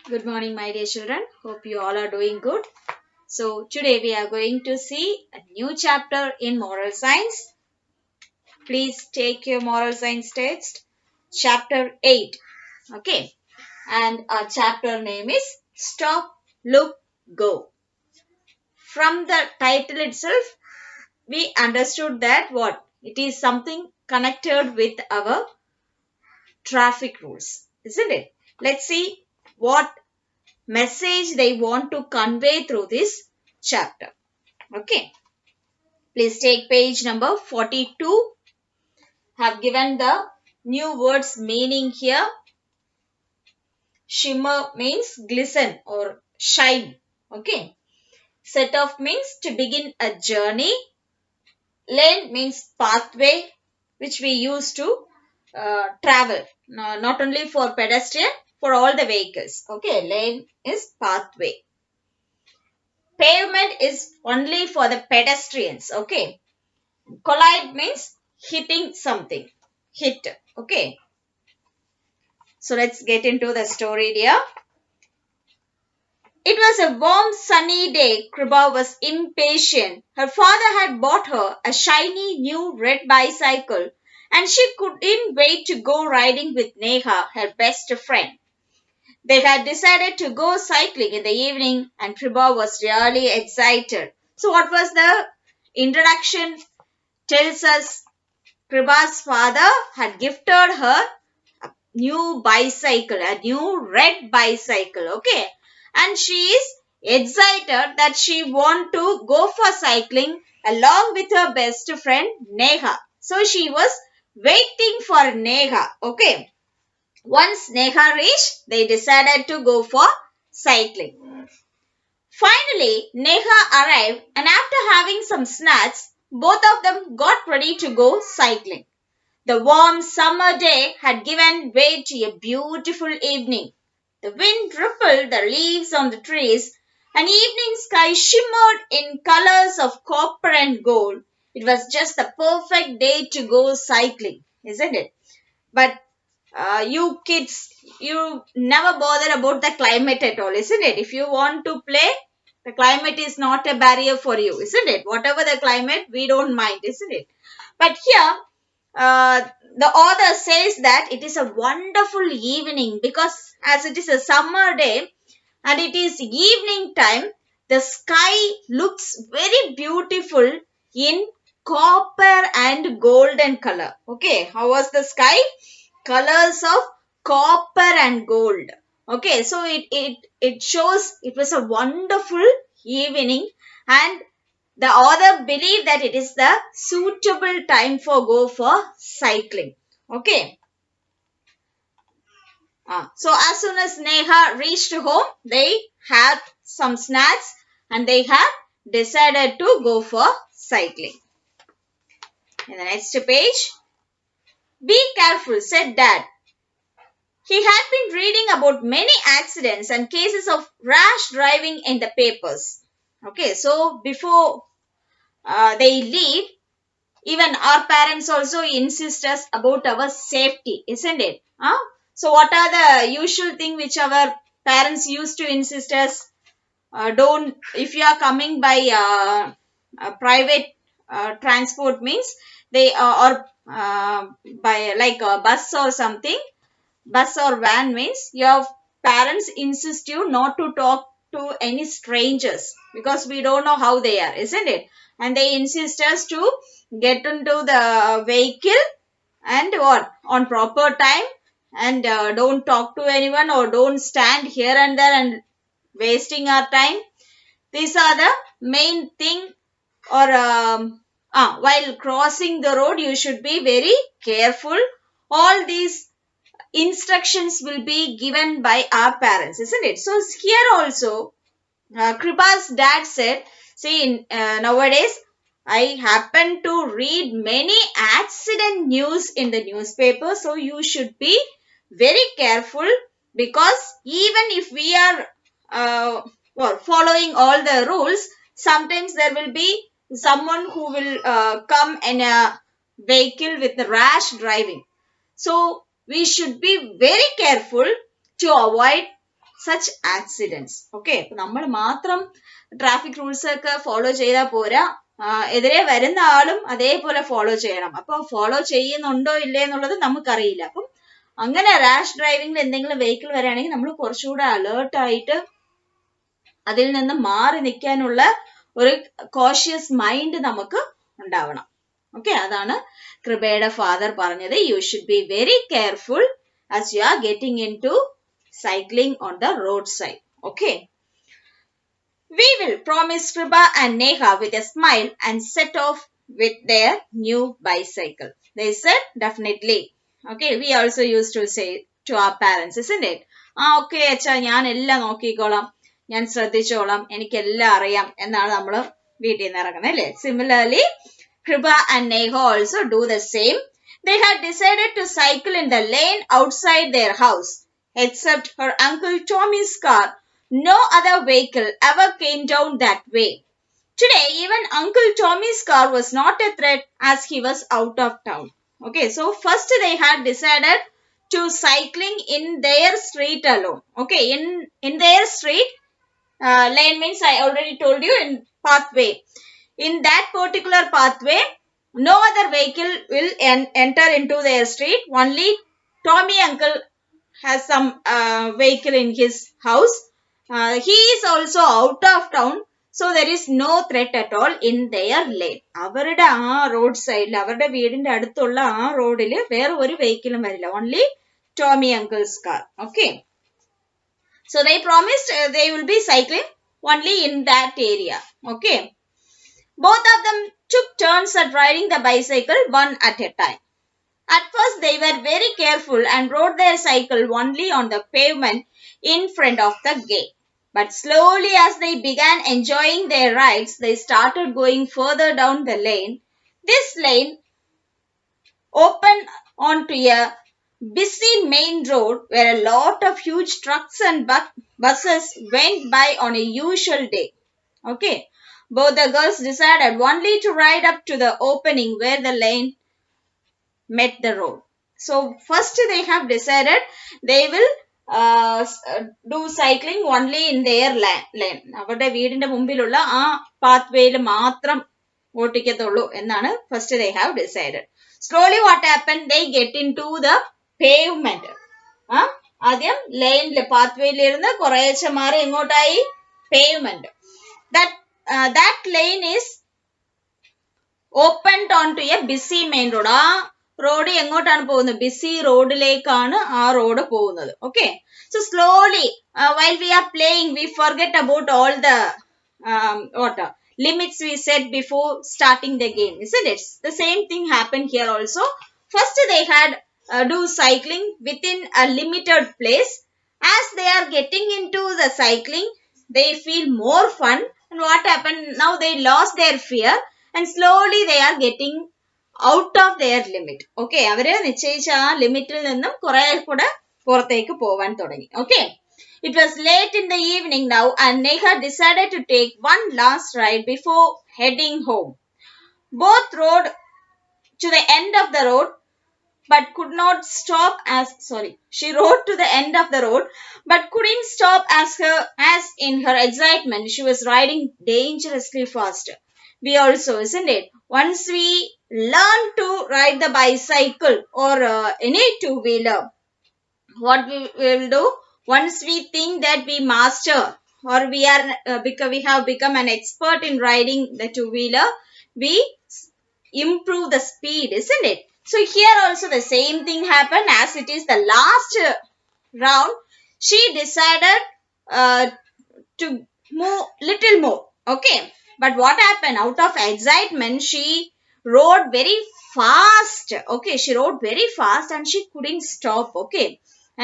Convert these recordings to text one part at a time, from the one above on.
Good morning, my dear children. Hope you all are doing good. So, today we are going to see a new chapter in moral science. Please take your moral science text, chapter 8. Okay, and our chapter name is Stop, Look, Go. From the title itself, we understood that what? It is something connected with our traffic rules, isn't it? Let's see what message they want to convey through this chapter. Okay, please take page number 42. Have given the new words meaning here. Shimmer means glisten or shine. Okay, set off means to begin a journey. Lane means pathway which we use to travel, not only for pedestrian, for all the vehicles. Okay, lane is pathway. Pavement is only for the pedestrians. Okay, collide means hitting something. Hit. Okay. So let's get into the story dear. It was a warm sunny day. Kripa was impatient. Her father had bought her a shiny new red bicycle and she couldn't wait to go riding with Neha, her best friend. They had decided to go cycling in the evening and Kripa was really excited. So what was the introduction? Tells us Kripa's father had gifted her a new bicycle, a new red bicycle, okay? And she is excited that she want to go for cycling along with her best friend Neha. So she was waiting for Neha, okay? Once Neha reached, they decided to go for cycling. Finally, Neha arrived and after having some snacks, both of them got ready to go cycling. The warm summer day had given way to a beautiful evening. The wind rippled the leaves on the trees. An evening sky shimmered in colors of copper and gold. It was just the perfect day to go cycling, isn't it? But you kids, you never bother about the climate at all, isn't it? If you want to play, the climate is not a barrier for you, isn't it? Whatever the climate, we don't mind, isn't it? But here, the author says that it is a wonderful evening because as it is a summer day and it is evening time, the sky looks very beautiful in copper and golden color. Okay, how was the sky? Colors of copper and gold. Okay, so it shows it was a wonderful evening and the author believed that it is the suitable time for go for cycling. Okay. So as soon as Neha reached home, they had some snacks and they had decided to go for cycling. In the next page, be careful, said Dad. He had been reading about many accidents and cases of rash driving in the papers. Okay, so before they leave, even our parents also insist us about our safety, isn't it? So what are the usual thing which our parents used to insist us? Don't, if you are coming by private transport means they or by like a bus or something, bus or van means your parents insist you not to talk to any strangers because we don't know how they are, isn't it? And they insist us to get into the vehicle and what on proper time and don't talk to anyone or don't stand here and there and wasting our time. These are the main thing. Or while crossing the road you should be very careful. All these instructions will be given by our parents, isn't it? So here also Kripa's dad said, see nowadays I happen to read many accident news in the newspaper, so you should be very careful because even if we are following all the rules, sometimes there will be someone who will come in a vehicle with rash driving. So we should be very careful to avoid such accidents. Okay, നമ്മൾ മാത്രം traffic rules ഒക്കെ follow ചെയ്താൽ പോരാ, എതിരെ വരുന്ന ആളും അതേപോലെ follow ചെയ്യണം. അപ്പൊ ഫോളോ ചെയ്യുന്നുണ്ടോ ഇല്ലേ എന്നുള്ളത് നമുക്കറിയില്ല. അപ്പം അങ്ങനെ റാഷ് ഡ്രൈവിംഗിൽ എന്തെങ്കിലും വെഹിക്കിൾ വരികയാണെങ്കിൽ നമ്മൾ കുറച്ചുകൂടെ അലേർട്ട് ആയിട്ട് അതിൽ നിന്ന് മാറി നിൽക്കാനുള്ള ഒരു കോഷ്യസ് മൈൻഡ് നമുക്ക് ഉണ്ടാവണം. ഓക്കെ, അതാണ് കൃപയുടെ ഫാദർ പറഞ്ഞത്. You should be very careful as you are getting into cycling on the roadside. Okay. We will, promise Kripa and Neha with a smile and set off with their new bicycle. They said definitely. Okay, we also used to say to our parents, isn't it? Okay, അച്ഛാ ഞാൻ എല്ലാം നോക്കിക്കോളാം, ഞാൻ ശ്രദ്ധിച്ചോളാം, എനിക്കെല്ലാം അറിയാം എന്നാണ് നമ്മൾ വീട്ടിൽ നിന്ന് ഇറങ്ങുന്നത് അല്ലേ? Similarly, Kripa and Neha also do the same. They had decided to cycle in the lane outside their house. Except her Uncle Tommy's car, no other vehicle ever came down that way. Today, even Uncle Tommy's car was not a threat as he was out of town. Okay, so first they had decided to cycling in their street alone. Okay, in their street, lane means I already told you, in pathway. In that particular pathway, no other vehicle will enter into their street. Only Tommy uncle has some vehicle in his house. He is also out of town. So there is no threat at all in their lane. അവരുടെ ആ road സൈഡിൽ, അവരുടെ വീടിന്റെ അടുത്തുള്ള ആ റോഡിൽ വേറെ ഒരു വെഹിക്കിളും വരില്ല. Only Tommy uncle's car. Okay. So they promised they will be cycling only in that area. Okay. Both of them took turns at riding the bicycle one at a time. At first, they were very careful and rode their cycle only on the pavement in front of the gate. But slowly, as they began enjoying their rides, they started going further down the lane. This lane opened onto a busy main road where a lot of huge trucks and buses went by on a usual day. Okay. Both the girls decided only to ride up to the opening where the lane met the road. So first they have decided they will do cycling only in their lane. അവരുടെ വീടിന്റെ മുമ്പിലുള്ള ആ പാത്വേയിൽ മാത്രം ഓട്ടിക്കത്തുള്ളൂ എന്നാണ് first they have decided. Slowly what happened, they get into the pavement. ആദ്യം ലൈനിൽ പാത്വേയിൽ ഇരുന്ന് കുറേശ്ശെ മാറി എങ്ങോട്ടായി? Pavement. That lane is opened onto a busy main road. ആ റോഡ് എങ്ങോട്ടാണ് പോകുന്നത്? ബിസി റോഡിലേക്കാണ് ആ റോഡ് പോകുന്നത്. Okay. So slowly, while we are playing, we forget about all the limits we set before starting the game, isn't it? The same thing happened here also. First they had do cycling within a limited place. As they are getting into the cycling, they feel more fun. And what happened? Now they lost their fear and slowly they are getting out of their limit. Okay, അവരെ നിശ്ചയിച്ച ആ ലിമിറ്റിൽ നിന്നും കുറെ കൂടെ പുറത്തേക്ക് പോവാൻ തുടങ്ങി. Okay, it was late in the evening now and Neha decided to take one last ride before heading home. Both rode to the end of the road but could not stop she rode to the end of the road but couldn't stop as in her excitement she was riding dangerously fast. We also, isn't it? Once we learn to ride the bicycle or any two-wheeler, what we will do? Once we think that we master or we are because we have become an expert in riding the two-wheeler, we improve the speed, isn't it? So here also the same thing happened. As it is the last round, she decided to move little more. Okay, but what happened? Out of excitement, she rode very fast. Okay, she rode very fast and she couldn't stop. Okay,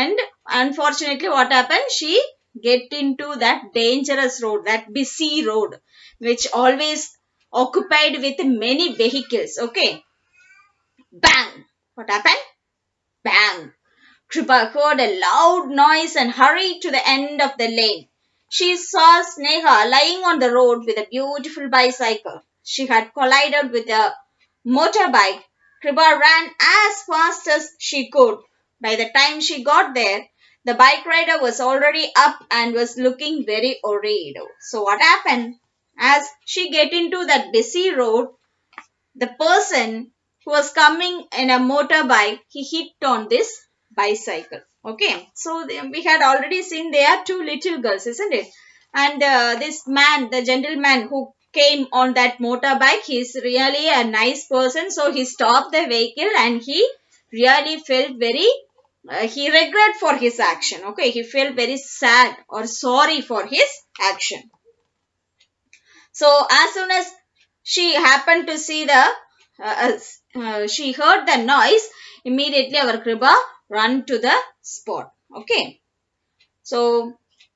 and unfortunately what happened? She get into that dangerous road, that busy road, which always occupied with many vehicles. Okay. Bang! What happened? Bang! Kripa heard a loud noise and hurried to the end of the lane. She saw Sneha lying on the road with a beautiful bicycle. She had collided with a motorbike. Kripa ran as fast as she could. By the time she got there, The bike rider was already up and was looking very worried. So what happened? As she get into that busy road, the person who was coming in a motorbike, he hit on this bicycle. Okay, so we had already seen there are two little girls, isn't it? And this man, the gentleman who came on that motorbike, he's really a nice person. So he stopped the vehicle and he really felt very he regret for his action. Okay, he felt very sad or sorry for his action. So as soon as she happened to see she heard the noise, immediately our Kripa run to the spot. Okay. So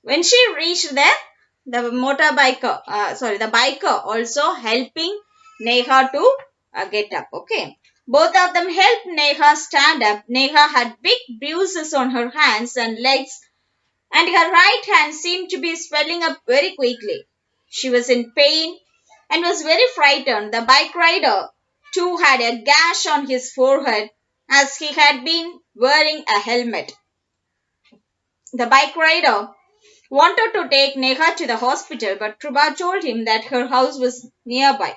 when she reached there, the the biker also helping Neha to get up. Okay. Both of them helped Neha stand up. Neha had big bruises on her hands and legs, and her right hand seemed to be swelling up very quickly. She was in pain and was very frightened. The bike rider, too, had a gash on his forehead as he had been wearing a helmet. The bike rider wanted to take Neha to the hospital, but Kripa told him that her house was nearby.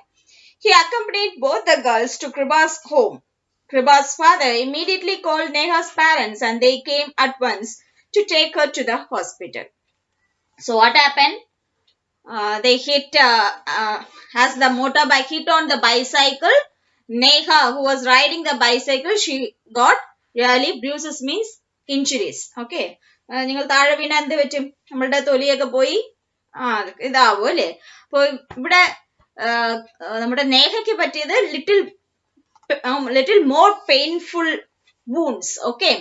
He accompanied both the girls to Kripa's home. Kripa's father immediately called Neha's parents and they came at once to take her to the hospital. So what happened? They hit, as the motorbike hit on the bicycle, Neha, who was riding the bicycle, she got really bruises means injuries. Okay. നിങ്ങൾ താഴെ വീണ എന്ത് പറ്റും? നമ്മളുടെ തൊലിയൊക്കെ പോയി ഇതാവും അല്ലേ? അപ്പൊ ഇവിടെ നമ്മുടെ നേഹയ്ക്ക് പറ്റിയത് little more painful wounds. Okay.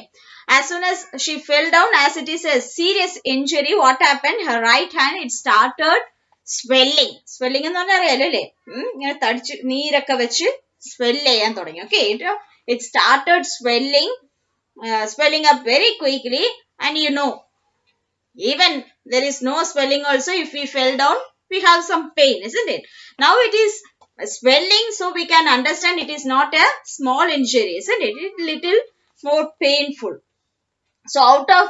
As soon as she fell down, as it is a serious injury, what happened? Her right hand, it started swelling. Swelling എന്ന് പറഞ്ഞാൽ അറിയാലോ അല്ലേ? ഇങ്ങനെ തടിച്ച് നീരൊക്കെ വെച്ച് swell ചെയ്യാൻ തുടങ്ങി. Okay. It started swelling up very quickly, and you know, even there is no swelling also, if we fell down, we have some pain, isn't it? Now it is swelling, so we can understand it is not a small injury, isn't it? It is little more painful. So out of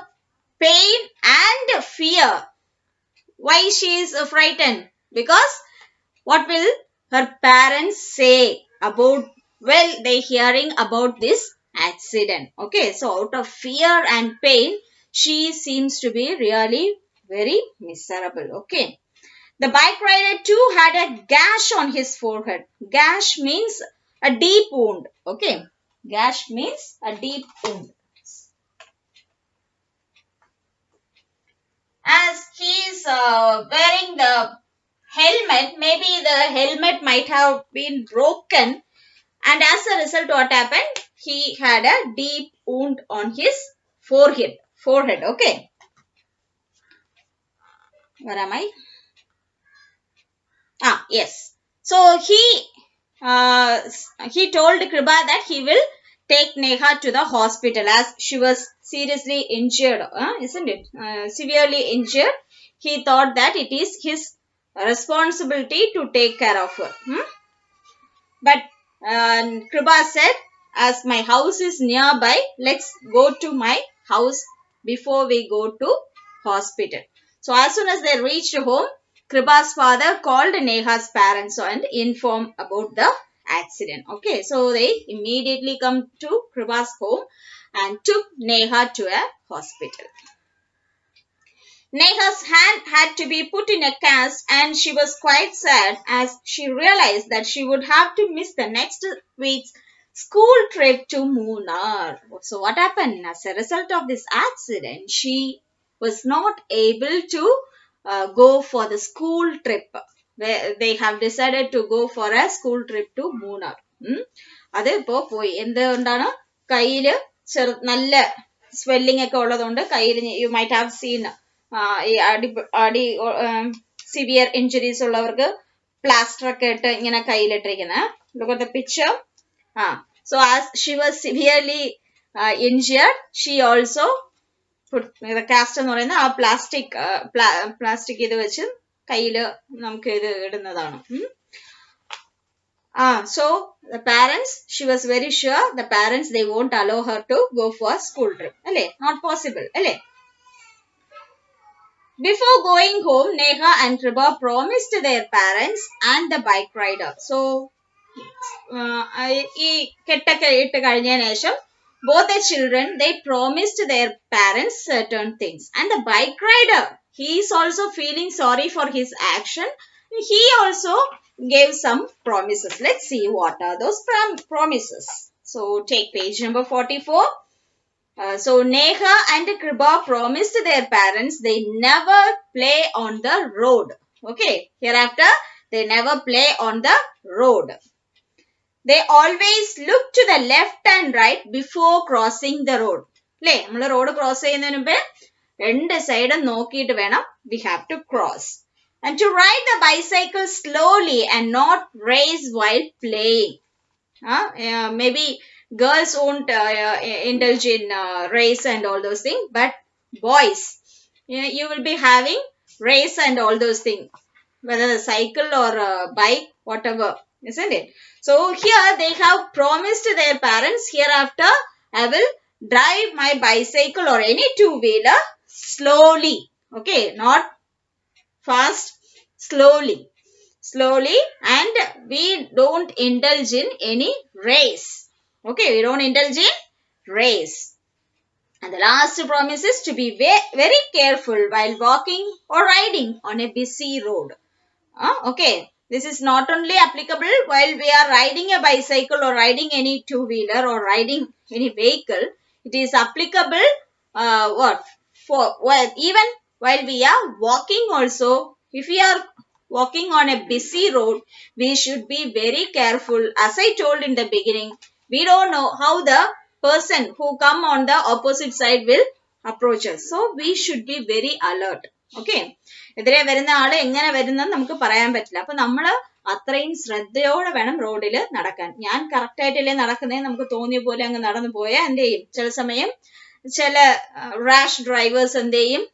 pain and fear, why she is frightened? Because what will her parents say about, well, they hearing about this accident. Okay, so out of fear and pain, she seems to be really very miserable. Okay. The bike rider too had a gash on his forehead. Gash means a deep wound. Okay. Gash means a deep wound. As he is wearing the helmet, maybe the helmet might have been broken, and as a result what happened? He had a deep wound on his forehead. Okay. Where am I? Yes. So he told Kripa that he will take Neha to the hospital as she was seriously injured, isn't it? Severely injured. He thought that it is his responsibility to take care of her. But Kripa said, as my house is nearby, let's go to my house before we go to hospital. So as soon as they reached home, Kripa's father called Neha's parents and informed about the accident. Okay, so they immediately come to Kripa's home and took Neha to a hospital. Neha's hand had to be put in a cast and she was quite sad as she realized that she would have to miss the next week's school trip to Munnar. So what happened? As a result of this accident, she was not able to go for the school trip. They have decided to go for a school trip to Munnar. അത് ഇപ്പോ പോയി എന്തുകൊണ്ടാണ്? കയ്യില് നല്ല swelling ഒക്കെ ഉള്ളതുകൊണ്ട് കയ്യിൽ you might have seen ഈ സിവിയർ ഇഞ്ചുറീസ് ഉള്ളവർക്ക് പ്ലാസ്റ്റർ ഒക്കെ ഇട്ട് ഇങ്ങനെ കയ്യിലിട്ടിരിക്കുന്നത്. Look at the picture. So as she was severely injured, she also put the cast എന്ന് പറയുന്ന ആ പ്ലാസ്റ്റിക് ഇത് വെച്ച് കയ്യില് നമുക്ക് ഇത് ഇടുന്നതാണ്. So the parents, she was very sure the parents, they won't allow her to go for school trip. അല്ലേ? Not possible. അല്ലേ? Before going home, Neha and Kriba promised their parents and the bike rider. So, ഈ കെട്ടൊക്കെ ഇട്ട് കഴിഞ്ഞതിന് ശേഷം both the children, they promised their parents certain things. And the bike rider, he is also feeling sorry for his action. He also gave some promises. Let's see what are those promises. So take page number 44. So Neha and Kriba promised their parents they never play on the road. Okay, hereafter they never play on the road. They always look to the left and right before crossing the road. അല്ലേ, നമ്മൾ road cross ചെയ്യുന്നതിന് മുമ്പേ രണ്ട് സൈഡും നോക്കിയിട്ട് വേണം we have to cross. And to ride the bicycle slowly and not race while playing. Maybe girls won't indulge in race and all those things, but boys, you will be having race and all those things, whether a cycle or a bike, whatever, isn't it? So here they have promised their parents, hereafter I will drive my bicycle or any two-wheeler slowly. Okay, not fast, slowly. Slowly, and we don't indulge in any race. Okay, we don't indulge in race. And the last promise is to be very careful while walking or riding on a busy road. Okay, this is not only applicable while we are riding a bicycle or riding any two-wheeler or riding any vehicle. It is applicable even while we are walking also. If we are walking on a busy road, we should be very careful. As I told in the beginning, we don't know how the person who come on the opposite side will approach us. So we should be very alert. Okay, എതിരെ വരുന്ന ആള് എങ്ങനെ വരുന്നെന്ന് നമുക്ക് പറയാൻ പറ്റില്ല. അപ്പൊ നമ്മള് അത്രയും ശ്രദ്ധയോടെ വേണം റോഡിൽ നടക്കാൻ. ഞാൻ കറക്റ്റ് ആയിട്ടല്ലേ നടക്കുന്നേ, നമുക്ക് തോന്നിയ പോലെ അങ്ങ് നടന്നു പോയാൽ എന്ത് ചെയ്യും, ചില സമയം ചില റാഷ് ഡ്രൈവേഴ്സ് എന്ത് ചെയ്യും,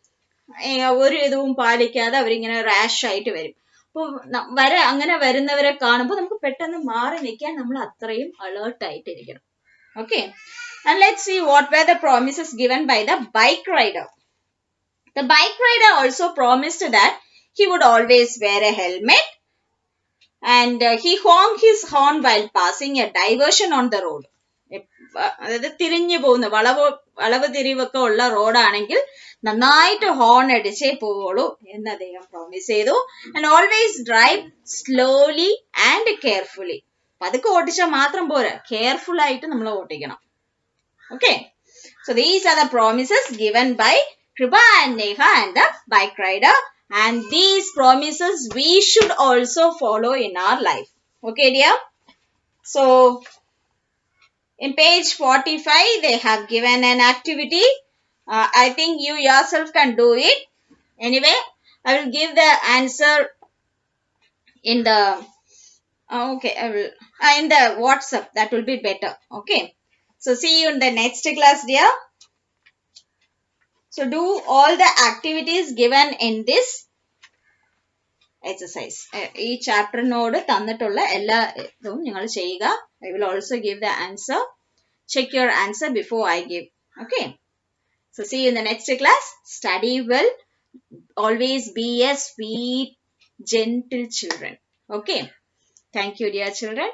ഒരു ഇതും പാലിക്കാതെ അവരിങ്ങനെ റാഷ് ആയിട്ട് വരും. അപ്പോൾ അങ്ങനെ വരുന്നവരെ കാണുമ്പോൾ നമുക്ക് പെട്ടെന്ന് മാറി നിൽക്കാൻ നമ്മൾ അത്രയും alert ആയിട്ടിരിക്കണം. Okay, and let's see what were the promises given by the bike rider. The bike rider also promised that he would always wear a helmet and he honked his horn while passing a diversion on the road. അതായത് തിരിഞ്ഞു പോകുന്ന വളവ് തിരിവൊക്കെ ഉള്ള റോഡാണെങ്കിൽ നന്നായിട്ട് horn അടിച്ചേ പോവുള്ളൂ എന്ന് അദ്ദേഹം promise ചെയ്തു. And always drive slowly and carefully. പതുക്കെ ഓടിച്ചാൽ മാത്രം പോരാ, കെയർഫുൾ ആയിട്ട് നമ്മൾ ഓടിക്കണം. Okay, so these are the promises given by Kriba and Neha and the bike rider, and these promises we should also follow in our life. Okay dear, so in page 45 they have given an activity. I think you yourself can do it. Anyway, I will give the answer in the in the WhatsApp. That will be better. Okay, so see you in the next class dear. So do all the activities given in this exercise. ഈ ചാപ്റ്ററിനോട് തന്നിട്ടുള്ള എല്ലാ ഇതും നിങ്ങൾ ചെയ്യുക. I will also give the answer. Check your answer before I give. Okay. So see you in the next class. Study well. Always be a sweet, gentle children. Okay. Thank you, dear children.